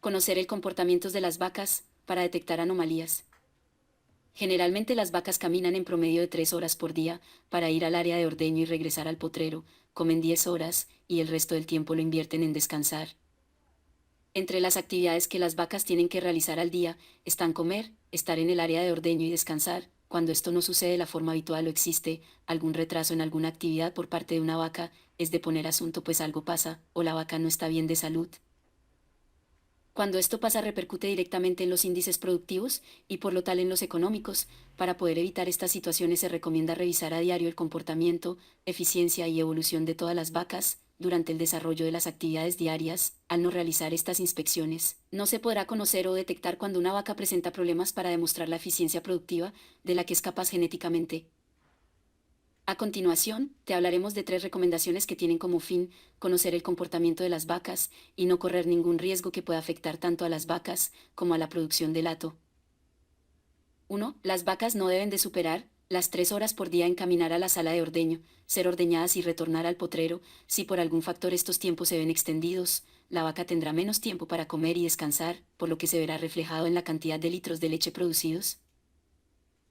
Conocer el comportamiento de las vacas para detectar anomalías. Generalmente las vacas caminan en promedio de 3 horas por día para ir al área de ordeño y regresar al potrero, comen 10 horas y el resto del tiempo lo invierten en descansar. Entre las actividades que las vacas tienen que realizar al día están comer, estar en el área de ordeño y descansar. Cuando esto no sucede de la forma habitual o existe algún retraso en alguna actividad por parte de una vaca, es de poner asunto pues algo pasa o la vaca no está bien de salud. Cuando esto pasa repercute directamente en los índices productivos y por lo tal en los económicos. Para poder evitar estas situaciones se recomienda revisar a diario el comportamiento, eficiencia y evolución de todas las vacas durante el desarrollo de las actividades diarias. Al no realizar estas inspecciones, no se podrá conocer o detectar cuando una vaca presenta problemas para demostrar la eficiencia productiva de la que es capaz genéticamente. A continuación, te hablaremos de 3 recomendaciones que tienen como fin conocer el comportamiento de las vacas y no correr ningún riesgo que pueda afectar tanto a las vacas como a la producción de lato. 1. Las vacas no deben de superar las 3 horas por día en caminar a la sala de ordeño, ser ordeñadas y retornar al potrero. Si por algún factor estos tiempos se ven extendidos, la vaca tendrá menos tiempo para comer y descansar, por lo que se verá reflejado en la cantidad de litros de leche producidos.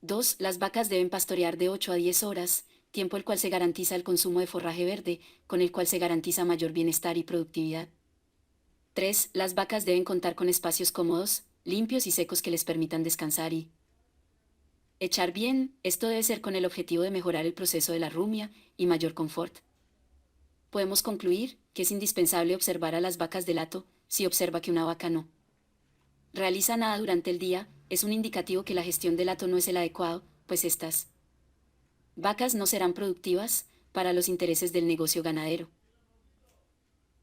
2. Las vacas deben pastorear de 8 a 10 horas, tiempo el cual se garantiza el consumo de forraje verde, con el cual se garantiza mayor bienestar y productividad. 3. Las vacas deben contar con espacios cómodos, limpios y secos que les permitan descansar y echar bien. Esto debe ser con el objetivo de mejorar el proceso de la rumia y mayor confort. Podemos concluir que es indispensable observar a las vacas de lato. Si observa que una vaca no realiza nada durante el día, es un indicativo que la gestión del hato no es el adecuado, pues estas vacas no serán productivas para los intereses del negocio ganadero.